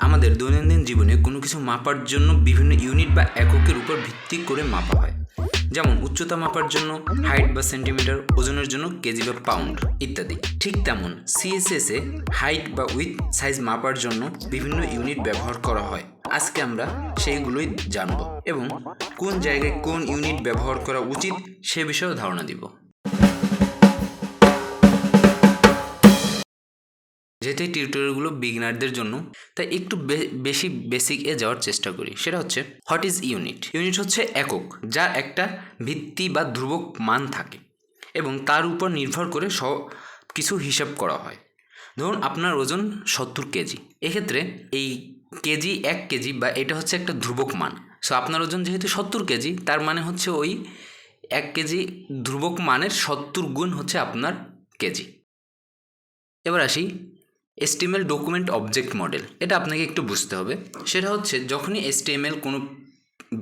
আমাদের দৈনন্দিন জীবনে কোনো কিছু মাপার জন্য বিভিন্ন ইউনিট বা এককের উপর ভিত্তি করে মাপা হয়। যেমন উচ্চতা মাপার জন্য হাইট বা সেন্টিমিটার, ওজনের জন্য কেজি বা পাউন্ড ইত্যাদি। ঠিক তেমন CSS এ হাইট বা উইথ সাইজ মাপার জন্য বিভিন্ন ইউনিট ব্যবহার করা হয়। আজকে আমরা সেইগুলোই জানব এবং কোন জায়গায় কোন ইউনিট ব্যবহার করা উচিত সে বিষয়েও ধারণা দিব। যেহেতু এই টিউটোরিয়ালগুলো বিগিনারদের জন্য, তাই একটু বেশি বেসিক এ যাওয়ার চেষ্টা করি। সেটা হচ্ছে হোয়াট ইজ ইউনিট। ইউনিট হচ্ছে একক, যার একটা ভিত্তি বা ধ্রুবক মান থাকে এবং তার উপর নির্ভর করে সব কিছু হিসাব করা হয়। ধরুন আপনার ওজন 70 কেজি, এক্ষেত্রে এই কেজি 1 কেজি বা এটা হচ্ছে একটা ধ্রুবক মান। সো আপনার ওজন যেহেতু 70 কেজি, তার মানে হচ্ছে ওই 1 কেজি ধ্রুবক মানের 70 গুণ হচ্ছে আপনার কেজি। এবার আসি HTML ডকুমেন্ট অবজেক্ট মডেল। এটা আপনাকে একটু বুঝতে হবে। সেটা হচ্ছে যখনই HTML কোনো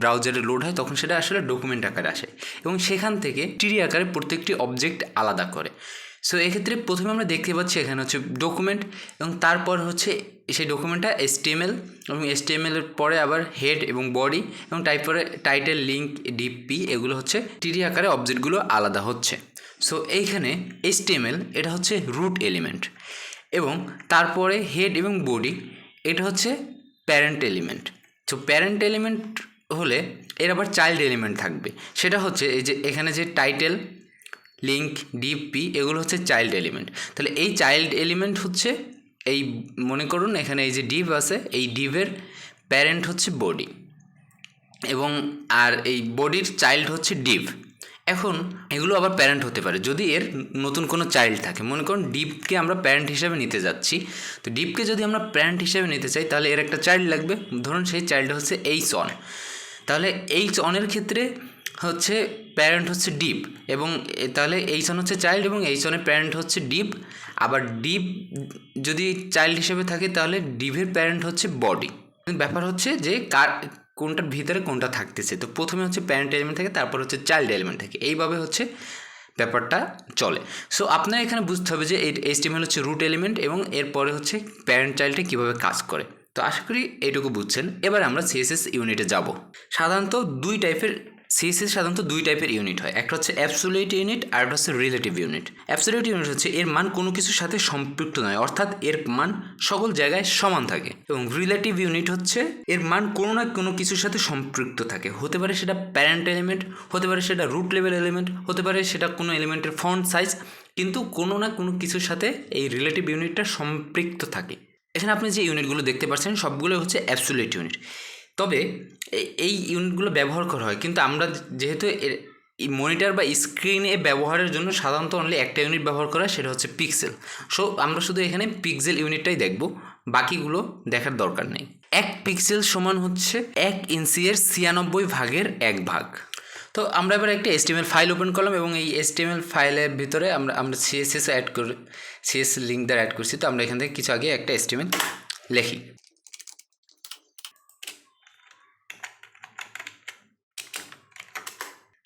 ব্রাউজারে লোড হয় তখন সেটা আসলে ডকুমেন্ট আকারে আসে এবং সেখান থেকে ট্রি আকারে প্রত্যেকটি অবজেক্ট আলাদা করে। সো এক্ষেত্রে প্রথমে আমরা দেখতে পাচ্ছি এখানে হচ্ছে ডকুমেন্ট এবং তারপর হচ্ছে সেই ডকুমেন্টটা HTML এবং HTML এর পরে আবার হেড এবং বডি এবং টাইটেল, লিঙ্ক, ডিপি, এগুলো হচ্ছে ট্রি আকারে অবজেক্টগুলো আলাদা হচ্ছে। সো এইখানে HTML এটা হচ্ছে রুট এলিমেন্ট এবং তারপরে হেড এবং বডি এটা হচ্ছে parent element. So parent element হলে এর আবার চাইল্ড এলিমেন্ট থাকবে। সেটা হচ্ছে এই যে এখানে যে টাইটেল, লিঙ্ক, ডিপি, এগুলো হচ্ছে চাইল্ড এলিমেন্ট। তাহলে এই চাইল্ড এলিমেন্ট হচ্ছে এই, মনে করুন এখানে এই যে ডিভ আছে, এই ডিভের প্যারেন্ট হচ্ছে বডি এবং আর এই বডির চাইল্ড হচ্ছে ডিভ। এখন এগুলো আবার প্যারেন্ট হতে পারে যদি এর নতুন কোনো চাইল্ড থাকে। মনে করুন ডিভকে আমরা প্যারেন্ট হিসাবে নিতে যাচ্ছি, তো ডিভকে যদি আমরা প্যারেন্ট হিসাবে নিতে চাই তাহলে এর একটা চাইল্ড লাগবে। ধরুন সেই চাইল্ড হচ্ছে H1, তাহলে H1 এর ক্ষেত্রে হচ্ছে প্যারেন্ট হচ্ছে ডিভ এবং তাহলে H1 হচ্ছে চাইল্ড এবং H1 এর প্যারেন্ট হচ্ছে ডিভ। আবার ডিভ যদি চাইল্ড হিসেবে থাকে তাহলে ডিভের প্যারেন্ট হচ্ছে বডি। ব্যাপার হচ্ছে যে কোনটার ভিতরে কোনটা থাকতেছে। তো প্রথমে হচ্ছে প্যারেন্ট এলিমেন্ট থাকে, তারপর হচ্ছে চাইল্ড এলিমেন্ট থাকে, এইভাবে হচ্ছে ব্যাপারটা চলে। সো আপনার এখানে বুঝতে হবে যে এই HTML হচ্ছে রুট এলিমেন্ট এবং এরপরে হচ্ছে প্যারেন্ট চাইল্ডটা কীভাবে কাজ করে। তো আশা করি এইটুকু বুঝছেন। এবার আমরা CSS ইউনিটে যাব। সাধারণত দুই টাইপের ইউনিট হয়। একটা হচ্ছে অ্যাবসোলিউট ইউনিট আর একটা হচ্ছে রিলেটিভ ইউনিট। অ্যাবসোলিউট ইউনিট হচ্ছে এর মান কোনো কিছুর সাথে সম্পৃক্ত নয়, অর্থাৎ এর মান সকল জায়গায় সমান থাকে। এবং রিলেটিভ ইউনিট হচ্ছে এর মান কোনো না কোনো কিছুর সাথে সম্পৃক্ত থাকে। হতে পারে সেটা প্যারেন্ট এলিমেন্ট, হতে পারে সেটা রুট লেভেল এলিমেন্ট, হতে পারে সেটা কোনো এলিমেন্টের ফন্ট সাইজ, কিন্তু কোনো না কোনো কিছুর সাথে এই রিলেটিভ ইউনিটটা সম্পৃক্ত থাকে। এখানে আপনি যে ইউনিটগুলো দেখতে পাচ্ছেন সবগুলো হচ্ছে অ্যাবসোলিউট ইউনিট। তবে এই ইউনিটগুলো ব্যবহার করা হয়, কিন্তু আমরা যেহেতু মনিটর বা স্ক্রিনে ব্যবহারের জন্য সাধারণত অনলি একটা ইউনিট ব্যবহার করা, সেটা হচ্ছে পিক্সেল। সো আমরা শুধু এখানে পিক্সেল ইউনিটটাই দেখব, বাকিগুলো দেখার দরকার নেই। 1 পিক্সেল সমান হচ্ছে 1 ইঞ্চির 96 ভাগের 1 ভাগ। তো আমরা এবার একটা HTML ফাইল ওপেন করলাম এবং এই HTML ফাইলের ভিতরে আমরা CSS অ্যাড করে CSS লিঙ্ক দ্বারা অ্যাড করছি। তো আমরা এখান থেকে কিছু আগে একটা HTML লিখি।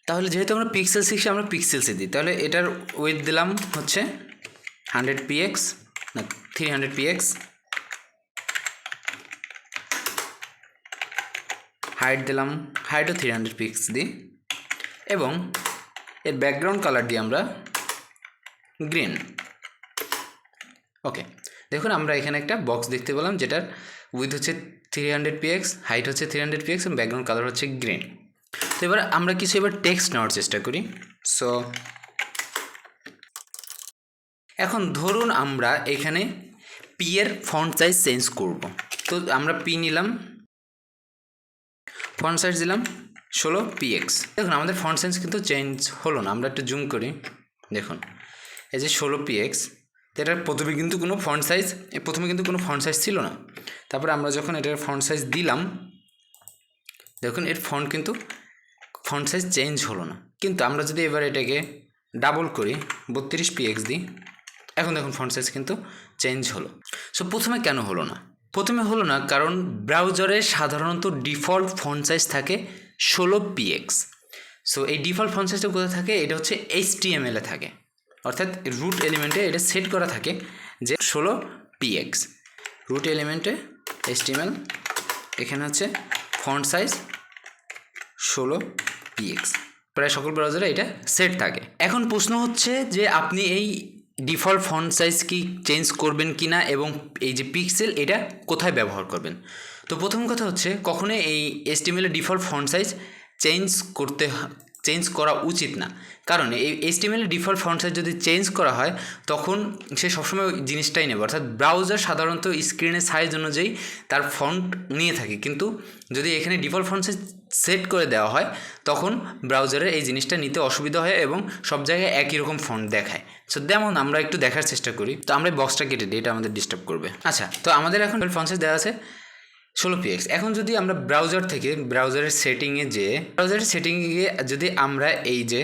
তাহলে যেহেতু আমরা পিক্সেল শিখছি, আমরা পিক্সেলসে দিই। তাহলে এটার উইথ দিলাম হচ্ছে 100 px না 300 px, হাইট দিলাম, হাইটও 300 px দিই এবং এর ব্যাকগ্রাউন্ড কালার দিই আমরা গ্রিন। ওকে, দেখুন আমরা এখানে একটা বক্স দেখতে পেলাম যেটার উইথ হচ্ছে 300 px, হাইট হচ্ছে 300 px এবং ব্যাকগ্রাউন্ড কালার হচ্ছে গ্রিন। তো এবার আমরা কিছু টেক্সট নেওয়ার চেষ্টা করি। সো এখন ধরুন আমরা এখানে পি এর ফন্ট সাইজ চেঞ্জ করব। তো আমরা পি নিলাম, ফন্ট সাইজ দিলাম 16 px। দেখুন আমাদের ফন্ট সাইজ কিন্তু চেঞ্জ হলো না। আমরা একটু জুম করি, দেখুন এই যে 16 px, এটার প্রথমে কিন্তু কোনো ফন্ট সাইজ ছিল না। তারপরে আমরা যখন এটার ফন্ট সাইজ দিলাম, দেখুন এর ফন্ট সাইজ চেঞ্জ হলো না। কিন্তু আমরা যদি এবার এটাকে ডাবল করি 32 px দিই, এখন দেখুন ফন্ট সাইজ কিন্তু চেঞ্জ হলো। সো প্রথমে কেন হলো না? প্রথমে হলো না কারণ ব্রাউজারে সাধারণত ডিফল্ট ফন্ট সাইজ থাকে 16 px। সো এই ডিফল্ট ফন্ট সাইজটা কোথায় থাকে? এটা হচ্ছে HTML এ থাকে, অর্থাৎ রুট এলিমেন্টে এটা সেট করা থাকে যে 16 px। রুট এলিমেন্টে HTML, এখানে হচ্ছে ফন্ট সাইজ 16 px। প্রায় সকল ব্রাউজারে এটা সেট থাকে। এখন প্রশ্ন হচ্ছে যে আপনি এই ডিফল্ট ফন্ট সাইজ কি চেঞ্জ করবেন কি না, এবং এই যে পিক্সেল এটা কোথায় ব্যবহার করবেন। তো প্রথম কথা হচ্ছে কখনোই এই HTML এর ডিফল্ট ফন্ট সাইজ চেঞ্জ করা উচিত না, কারণ এই HTML এর ডিফল্ট ফন্ট সাইজ যদি চেঞ্জ করা হয় তখন সে সবসময় ওই জিনিসটাই নেবে, অর্থাৎ ব্রাউজার সাধারণত স্ক্রিনের সাইজ অনুযায়ী তার ফন্ট নিয়ে থাকে, কিন্তু যদি এখানে ডিফল্ট ফন্ট সাইজ সেট করে দেওয়া হয় তখন ব্রাউজারের এই জিনিসটা নিতে অসুবিধা হয় এবং সব জায়গায় একই রকম ফন্ট দেখায়। সো যেমন আমরা একটু দেখার চেষ্টা করি, তো আমরা বক্সটা কেটে দিই, এটা আমাদের ডিস্টার্ব করবে। আচ্ছা, তো আমাদের এখন ফন্ট সাইজ দেওয়া আছে 16 px। এখন যদি আমরা ব্রাউজার থেকে ব্রাউজারের সেটিংয়ে গিয়ে যদি আমরা এই যে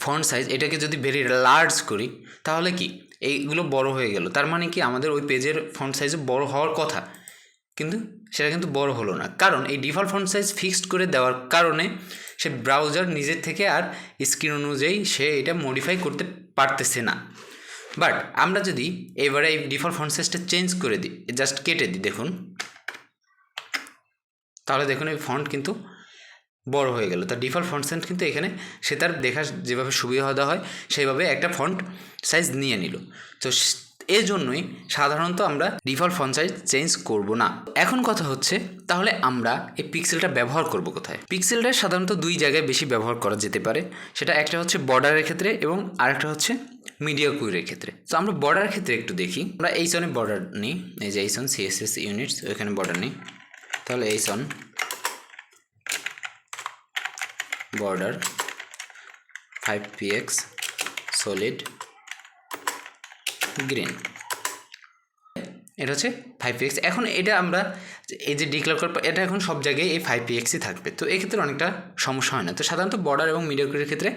ফন্ট সাইজ এটাকে যদি ভেরি লার্জ করি তাহলে কি এইগুলো বড় হয়ে গেল, তার মানে কি আমাদের ওই পেজের ফন্ট সাইজও বড় হওয়ার কথা, কিন্তু সেটা কিন্তু বড় হলো না, কারণ এই ডিফল্ট ফন্ট সাইজ ফিক্সড করে দেওয়ার কারণে সে ব্রাউজার নিজের থেকে আর স্ক্রিন অনুযায়ী সে এটা মডিফাই করতে পারতেছে না। বাট আমরা যদি এবারে এই ডিফল্ট ফন্ট সাইজটা চেঞ্জ করে দিই, জাস্ট কেটে দিই, দেখুন, তাহলে দেখুন এই ফন্ট কিন্তু বড় হয়ে গেল। তার ডিফল্ট ফন্ট সাইজ কিন্তু এখানে সে তার দেখার যেভাবে সুবিধা হয় সেইভাবে একটা ফন্ট সাইজ নিয়ে নিল। তো এই জন্যই সাধারণত আমরা ডিফল্ট ফন্ট সাইজ চেঞ্জ করব না। এখন কথা হচ্ছে তাহলে আমরা এই পিক্সেলটা ব্যবহার করব কোথায়। পিক্সেলটা সাধারণত দুই জায়গায় বেশি ব্যবহার করা যেতে পারে, সেটা একটা হচ্ছে বর্ডারের ক্ষেত্রে এবং আরেকটা হচ্ছে মিডিয়া কুইরের ক্ষেত্রে। তো আমরা বর্ডারের ক্ষেত্রে একটু দেখি। আমরা এইসনে বর্ডার নিই, এই যে এইসন CSS ইউনিটস, ওইখানে বর্ডার নিই, তাহলে এইসন বর্ডার 5px সলিড গ্রিন, এটা হচ্ছে 5px। এখন এটা আমরা এই যে ডিক্লেয়ার করব, এটা এখন সব জায়গায় এই 5pxই থাকবে, তো এক্ষেত্রে অনেকটা সমস্যা হয় না। তো সাধারণত বর্ডার এবং মিডিয়া কুইরের ক্ষেত্রে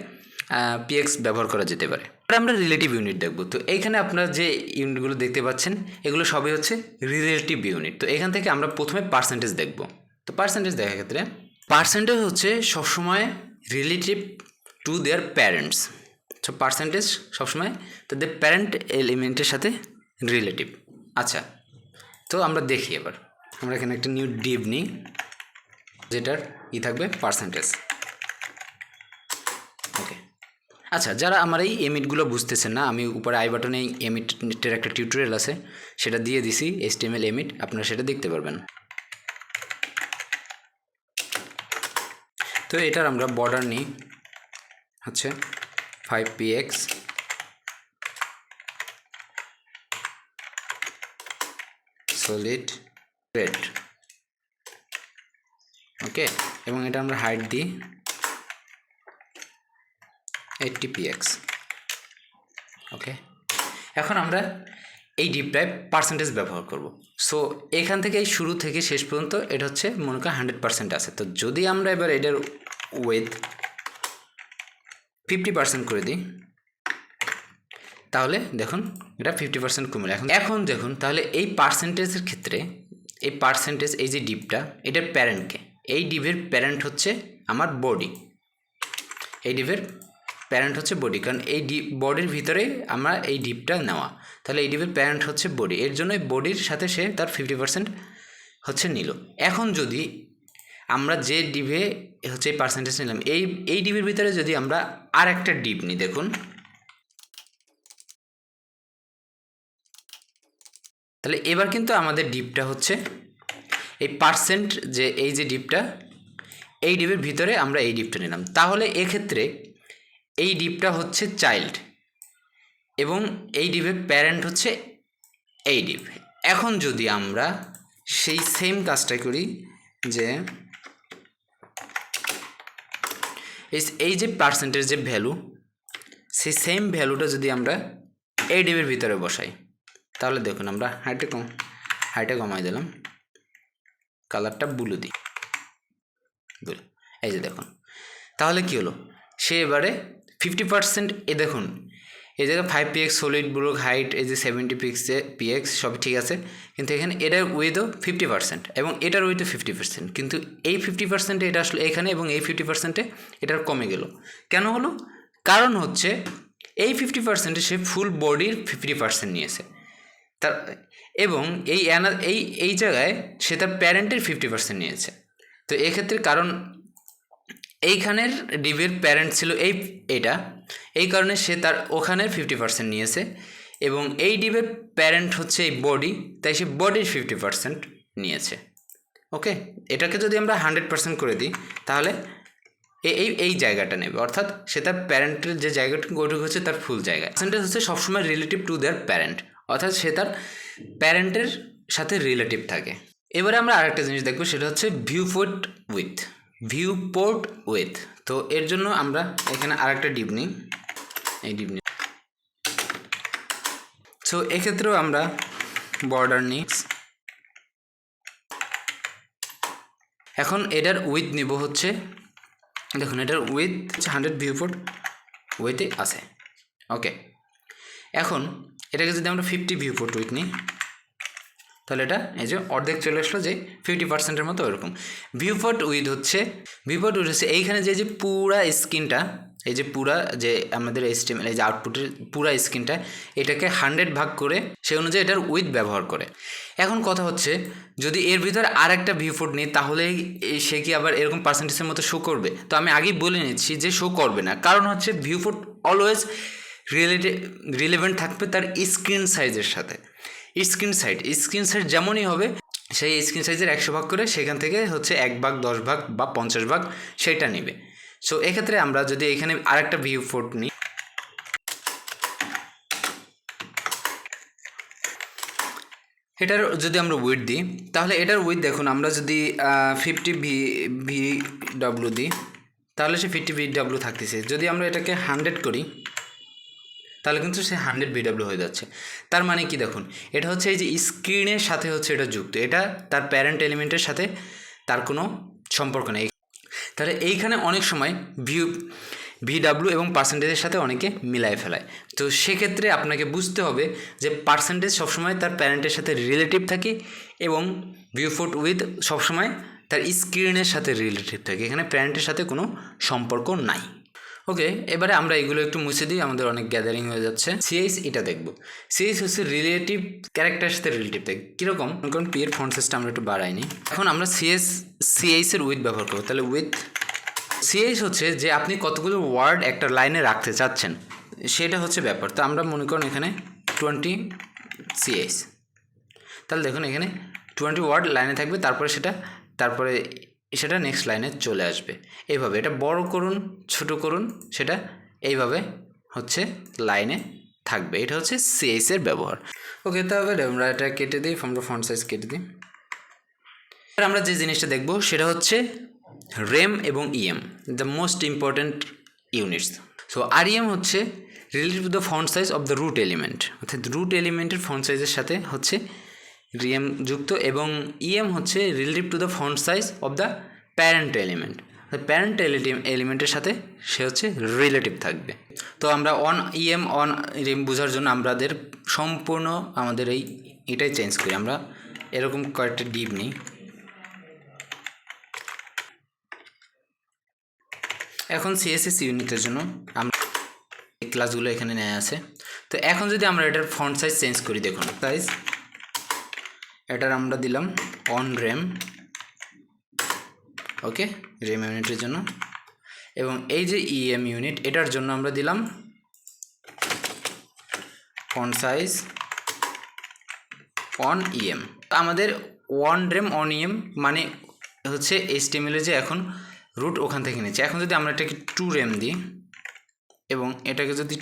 px ব্যবহার করা যেতে পারে। আমরা রিলেটিভ ইউনিট দেখব। তো এইখানে আপনারা যে ইউনিটগুলো দেখতে পাচ্ছেন এগুলো সবই হচ্ছে রিলেটিভ ইউনিট। তো এখান থেকে আমরা প্রথমে পার্সেন্টেজ দেখব। তো পার্সেন্টেজ দেখার ক্ষেত্রে পার্সেন্টেজ হচ্ছে সবসময় relative to their parents. So percentage সবসময় তাদের প্যারেন্ট এলিমেন্টের সাথে রিলেটিভ। আচ্ছা, তো আমরা দেখি এবার, আমরা এখানে একটা নিউ ডিভ নিই যেটার থাকবে পার্সেন্টেজ। ওকে, আচ্ছা, যারা আমার এই এমিটগুলো বুঝতেছেন না, আমি উপরে আই বাটনে এই এমিটের একটা টিউটোরিয়াল আছে, সেটা দিয়ে দিছি, HTML এমিট, আপনারা সেটা দেখতে পারবেন। তো এটার আমরা বর্ডার নিই হচ্ছে 5px সলিড রেড। ওকে, এবং এটা আমরা হাইট দিই 80px। ওকে, এখন আমরা এই ডিপ টাইপ পার্সেন্টেজ ব্যবহার করব। সো এখান থেকে এই শুরু থেকে শেষ পর্যন্ত এটা হচ্ছে মনে করেন 100% আছে। তো যদি আমরা এবার এটার উইথ 50% করে দিই তাহলে দেখুন এটা 50% কমে। এখন দেখুন তাহলে এই পার্সেন্টেজের ক্ষেত্রে এই পার্সেন্টেজ, এই যে ডিপটা, এটার প্যারেন্টকে, এই ডিভের প্যারেন্ট হচ্ছে আমার বডি, এই ডিভের প্যারেন্ট হচ্ছে বডি, কারণ এই বডির ভিতরে আমরা এই ডিপটা নেওয়া, তাহলে এই ডিভের প্যারেন্ট হচ্ছে বডি, এর জন্য বডির সাথে সে তার 50% হচ্ছে নিল। এখন যদি আমরা যে ডিভে হচ্ছে এই পার্সেন্টেজ নিলাম, এই ডিভের ভিতরে যদি আমরা আর একটা ডিভ নিই, দেখুন, তাহলে এবার কিন্তু আমাদের ডিপটা হচ্ছে এই পার্সেন্ট, যে এই যে ডিপটা, এই ডিভের ভিতরে আমরা এই ডিপটা নিলাম, তাহলে এক্ষেত্রে এই ডিভটা হচ্ছে চাইল্ড এবং এই ডিভের প্যারেন্ট হচ্ছে এই ডিভ। এখন যদি আমরা সেই সেম কাজটা করি, যে এই যে পার্সেন্টেজ যে ভ্যালু, সেই সেম ভ্যালুটা যদি আমরা এই ডিভের ভিতরে বসাই, তাহলে দেখুন আমরা হাইটে কমাই দিলাম, কালারটা ব্লু দিই, এই যে দেখুন, তাহলে কি হলো, সে এবারে 50%, এ দেখুন এই জায়গায় 5px সলিড ব্লক হাইট, এই যে 70px সব ঠিক আছে, কিন্তু এখানে এটার উইথও 50% এবং এটার উইথও 50%, কিন্তু এই 50% এটা আসলে এখানে এবং এই 50% এটার কমে গেল। কেন হলো? কারণ হচ্ছে এই 50% সে ফুল বডির 50% নিয়েছে, তার এবং এই জায়গায় সে তার প্যারেন্টের 50% নিয়েছে। তো এক্ষেত্রে কারণ এইখানের ডিভের প্যারেন্ট ছিল এইটা, এই কারণে সে তার ওখানের 50% নিয়েছে, এবং এই ডিভের প্যারেন্ট হচ্ছে এই বডি, তাই সে বডির 50% নিয়েছে। ওকে, এটাকে যদি আমরা 100% করে দিই তাহলে এই জায়গাটা নেবে, অর্থাৎ সে তার প্যারেন্টের যে জায়গাটুকু ওইটুকু হচ্ছে তার ফুল জায়গা। পার্সেন্টেজ হচ্ছে সবসময় রিলেটিভ টু দেয়ার প্যারেন্ট, অর্থাৎ সে তার প্যারেন্টের সাথে রিলেটিভ থাকে। এবারে আমরা আরেকটা জিনিস দেখবো, সেটা হচ্ছে ভিউপোর্ট উইথ। তো এর জন্য আমরা এখানে আরেকটা ডিভ নিই, এই ডিভ নিই। সো এক্ষেত্রেও আমরা বর্ডার নিই। এখন এটার উইথ নিব হচ্ছে, দেখুন এটার উইথ হচ্ছে 100 ভিউপোর্ট উইথে আছে। ওকে, এখন এটাকে যদি আমরা 50 ভিউপোর্ট উইথ নিই তাহলে এটা এই যে অর্ধেক চলে আসলো, যে 50%-এর মতো ওরকম। ভিউপোর্ট উইথ হচ্ছে এইখানে যে পুরা স্ক্রিনটা, এই যে পুরা যে আমাদের HTML এই যে আউটপুটের পুরা স্ক্রিনটা, এটাকে 100 ভাগ করে সেই অনুযায়ী এটার উইথ ব্যবহার করে। এখন কথা হচ্ছে, যদি এর ভিতরে আর একটা ভিউপোর্ট নিই তাহলে সে কি আবার এরকম পার্সেন্টেজের মতো শো করবে? তো আমি আগেই বলে নিচ্ছি যে শো করবে না, কারণ হচ্ছে ভিউপোর্ট অলওয়েজ রিলেভেন্ট থাকবে তার স্ক্রিন সাইজের সাথে। স্ক্রিন সাইজ যেমনই হবে, সেই স্ক্রিন সাইজের 100 ভাগ করে সেখান থেকে হচ্ছে 1 ভাগ, 10 ভাগ বা 50 ভাগ সেটা নেবে। সো এক্ষেত্রে আমরা যদি এখানে আরেকটা ভিউপোর্ট নিই, এটার যদি আমরা উইথ দিই তাহলে এটার উইথ দেখুন, আমরা যদি 50 VW দিই তাহলে সে 50 VW থাকতেছে। যদি আমরা এটাকে 100 করি তাহলে কিন্তু সে 100 VW হয়ে যাচ্ছে। তার মানে কি দেখুন, এটা হচ্ছে এই যে স্ক্রিনের সাথে হচ্ছে এটা যুক্ত, এটা তার প্যারেন্ট এলিমেন্টের সাথে তার কোনো সম্পর্ক নেই। তাহলে এইখানে অনেক সময় VW এবং পার্সেন্টেজের সাথে অনেকে মিলায় ফেলায়। তো সেক্ষেত্রে আপনাকে বুঝতে হবে যে পার্সেন্টেজ সবসময় তার প্যারেন্টের সাথে রিলেটিভ থাকে, এবং ভিউপোর্ট উইথ সবসময় তার স্ক্রিনের সাথে রিলেটিভ থাকে, এখানে প্যারেন্টের সাথে কোনো সম্পর্ক নাই। ওকে, এবারে আমরা এগুলো একটু মুছে দিই, আমাদের অনেক গ্যাদারিং হয়ে যাচ্ছে। সিএস এটা দেখবো, সিএস হচ্ছে রিলেটিভ ক্যারেক্টারের সাথে রিলেটিভ থাকে। কীরকম? কারণ পি এর ফন্ট সাইজটা আমরা একটু বাড়াইনি। এখন আমরা সিএস এর উইথ ব্যবহার করবো। তাহলে উইথ সিএস হচ্ছে যে আপনি কতগুলো ওয়ার্ড একটা লাইনে রাখতে চাচ্ছেন, সেটা হচ্ছে ব্যাপার। তো আমরা মনে করুন এখানে 20 সিএস, তাহলে দেখুন এখানে 20 ওয়ার্ড লাইনে থাকবে, তারপরে সেটা নেক্সট লাইনে চলে আসবে। এইভাবে এটা বড় করুন, ছোট করুন, সেটা এইভাবে হচ্ছে লাইনে থাকবে। এটা হচ্ছে সিএস এর ব্যবহার। ওকে, তাহলে আমরা এটা কেটে দিই, আমরা ফন্ট সাইজ কেটে দিই। এবার আমরা যে জিনিসটা দেখব সেটা হচ্ছে রেম এবং EM, the most important units. So REM হচ্ছে relative to the font size of the root element, অর্থাৎ রুট এলিমেন্টের ফন্ট সাইজের সাথে হচ্ছে রিএম যুক্ত, এবং ইএম হচ্ছে relative to the font size of the parent element, parent এলিমেন্টের সাথে সে হচ্ছে রিলেটিভ থাকবে। তো আমরা অন ইএম অন রেম বোঝার জন্য আমাদের সম্পূর্ণ আমাদের এটাই চেঞ্জ করি। আমরা এরকম কয়েকটা ডিপ নিই। এখন সিএসএস ইউনিটের জন্য আমরা এই ক্লাসগুলো এখানে নেওয়া আছে। তো এখন যদি আমরা এটার ফন্ট সাইজ চেঞ্জ করি, দেখুন সাইজ এটার আমরা দিলাম অন রেম, ওকে, রেম ইউনিটের জন্য, এবং এই যে ইএম ইউনিট এটার জন্য আমরা দিলাম ফন্ট সাইজ অন ইএম। আমাদের ওয়ান রেম অন ইএম মানে হচ্ছে HTML যে এখন রুট ওখান থেকে নিচ্ছে। এখন যদি আমরা এটাকে 2 রেম দিই এবং এটাকে যদি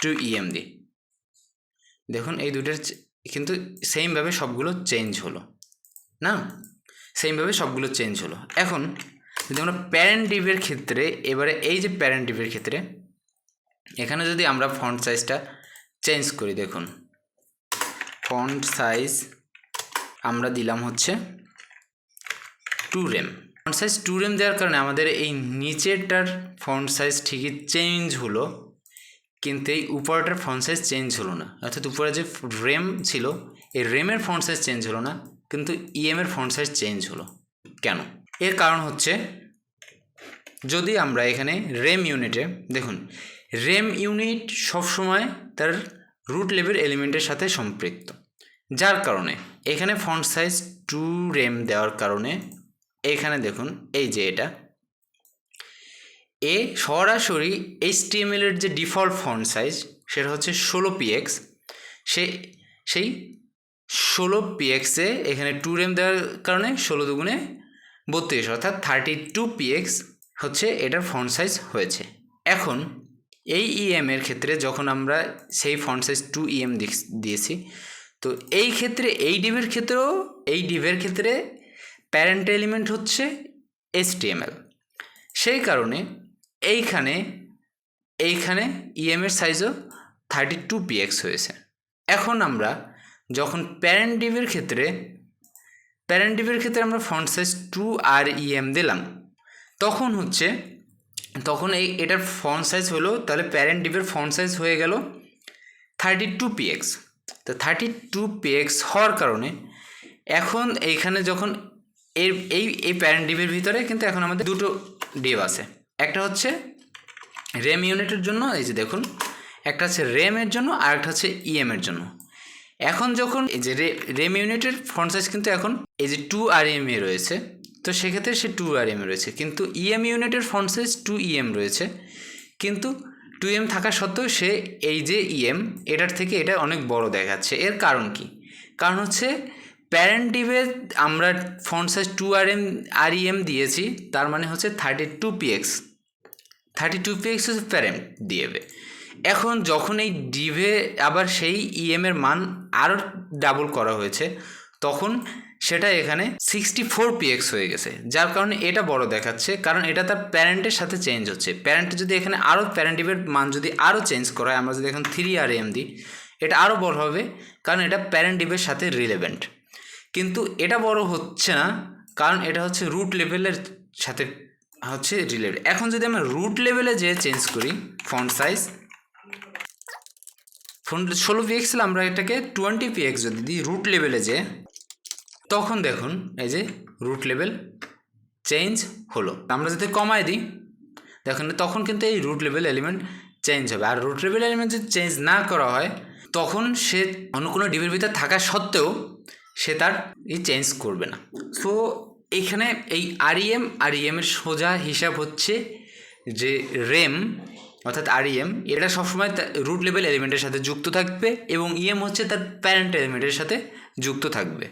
2 EM দিই, দেখুন এই দুটোর কিন্তু সেমভাবে সবগুলো চেঞ্জ হলো না, সেমভাবে সবগুলো চেঞ্জ হলো। এখন যদি আমরা প্যারেন্ট ডিভের ক্ষেত্রে, এবারে এই যে প্যারেন্ট ডিভের ক্ষেত্রে এখানে যদি আমরা ফন্ট সাইজটা চেঞ্জ করি, দেখুন ফন্ট সাইজ আমরা দিলাম হচ্ছে 2 রেম। ফন্ট সাইজ 2 রেম দেওয়ার কারণে আমাদের এই নিচেরটার ফন্ট সাইজ ঠিকই চেঞ্জ হলো, কিন্তু এই উপরটার ফন্ট সাইজ চেঞ্জ হলো না। অর্থাৎ উপরে যে রেম ছিল এই রেমের ফন্ট সাইজ চেঞ্জ হলো না, কিন্তু ইএমের ফন্ট সাইজ চেঞ্জ হলো। কেন? এর কারণ হচ্ছে, যদি আমরা এখানে রেম ইউনিটে দেখুন, রেম ইউনিট সবসময় তার রুট লেভেল এলিমেন্টের সাথে সম্পৃক্ত। যার কারণে এখানে ফন্ট সাইজ 2 rem দেওয়ার কারণে এখানে দেখুন এই যে এটা সরাসরি HTML এর যে ডিফল্ট ফন্ট সাইজ সেটা হচ্ছে 16px, সেই 16px এ এখানে 2 rem দেওয়ার কারণে 16 দুগুণে 32 অর্থাৎ 32px হচ্ছে এটার ফন্ট সাইজ হয়েছে। এখন এই এর ক্ষেত্রে যখন আমরা সেই ফন্ট সাইজ 2em দিয়েছি, তো এই ক্ষেত্রে এই ডিভের ক্ষেত্রে প্যারেন্ট এলিমেন্ট হচ্ছে HTML, সেই কারণে এইখানে এর সাইজও 32px হয়েছে। এখন আমরা যখন প্যারেন্ট ডিভের ক্ষেত্রে আমরা ফন্ট সাইজ 2rem দিলাম, তখন এটার ফন্ট সাইজ হলো, তাহলে প্যারেন্ট ডিভের ফন্ট সাইজ হয়ে গেল 32px। তো 32px হওয়ার কারণে এখন এইখানে যখন এই প্যারেন্ট ডিভের ভিতরে কিন্তু এখন আমাদের দুটো ডিভ আছে, একটা হচ্ছে রেম ইউনিটের জন্য, এই যে দেখুন একটা হচ্ছে রেমের জন্য আর একটা হচ্ছে এর জন্য। এখন যখন এই যে রেম ইউনিটের ফন্ট সাইজ কিন্তু এখন এই যে 2rem এ রয়েছে, তো সেক্ষেত্রে সে 2rem রয়েছে, কিন্তু এম ইউনিটের ফন্ট সাইজ 2em রয়েছে, কিন্তু 2em থাকা সত্ত্বেও সে এই যে এটার থেকে এটা অনেক বড় দেখাচ্ছে। এর কারণ কি? কারণ হচ্ছে প্যারেন্ট ডিভে আমরা ফন্ট সাইজ 2rem দিয়েছি, তার মানে হচ্ছে 32px হচ্ছে প্যারেন্ট ডিভে। এখন যখন এই ডিভে আবার সেই এর মান আরও ডাবল করা হয়েছে, তখন সেটা এখানে 64px হয়ে গেছে, যার কারণে এটা বড় দেখাচ্ছে, কারণ এটা তার প্যারেন্টের সাথে চেঞ্জ হচ্ছে। প্যারেন্ট যদি এখানে আরও প্যারেন্ট ডিভের মান যদি আরও চেঞ্জ করা হয়, আমরা যদি এখন 3rem দিই, এটা আরও বড় হবে, কারণ এটা প্যারেন্ট ডিভের সাথে রিলেভেন্ট। কিন্তু এটা বড় হচ্ছে না, কারণ এটা হচ্ছে রুট লেভেলের সাথে হচ্ছে রিলেটেড। এখন যদি আমরা রুট লেভেলে যে চেঞ্জ করি ফন্ট সাইজ 16px, আমরা এটাকে 20px যদি দিই রুট লেভেলে যে, তখন দেখুন এই যে রুট লেভেল চেঞ্জ হলো। আমরা যদি কমায় দিই দেখুন, তখন কিন্তু এই রুট লেভেল এলিমেন্ট চেঞ্জ হবে। আর রুট লেভেল এলিমেন্ট যদি চেঞ্জ না করা হয়, তখন সে অন্য কোনো ডিভের ভিতরে থাকা সত্ত্বেও সে তার চেঞ্জ করবে না। সো এখানে এই rem এর সোজা হিসাব হচ্ছে যে রেম অর্থাৎ rem এটা সবসময় রুট লেভেল এলিমেন্টের সাথে যুক্ত থাকবে, এবং হচ্ছে তার প্যারেন্ট এলিমেন্টের সাথে যুক্ত থাকবে।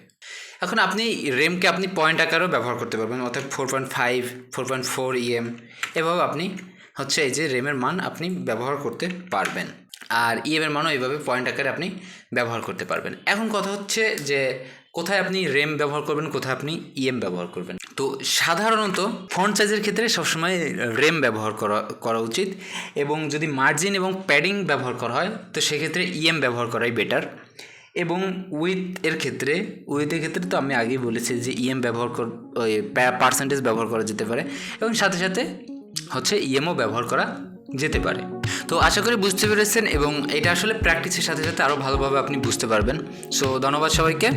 এখন আপনি রেমকে আপনি পয়েন্ট আকারেও ব্যবহার করতে পারবেন, অর্থাৎ 4.5, 4.4 এভাবে আপনি হচ্ছে এই যে রেমের মান আপনি ব্যবহার করতে পারবেন, আর এর মানও এইভাবে পয়েন্ট আকারে আপনি ব্যবহার করতে পারবেন। এখন কথা হচ্ছে যে কোথায় আপনি রেম ব্যবহার করবেন, কোথায় আপনি ব্যবহার করবেন। তো সাধারণত ফন্ট সাইজের ক্ষেত্রে সবসময় রেম ব্যবহার করা উচিত, এবং যদি মার্জিন এবং প্যাডিং ব্যবহার করা হয় তো সেক্ষেত্রে ব্যবহার করাই বেটার। এবং উইথের ক্ষেত্রে তো আমি আগেই বলেছি যে ব্যবহার পার্সেন্টেজ ব্যবহার করা যেতে পারে, এবং সাথে সাথে হচ্ছে ও ব্যবহার করা যেতে পারে। তো আশা করি বুঝতে পেরেছেন, এবং এটা আসলে প্র্যাকটিসের সাথে সাথে আরও ভালোভাবে আপনি বুঝতে পারবেন। সো ধন্যবাদ সবাইকে।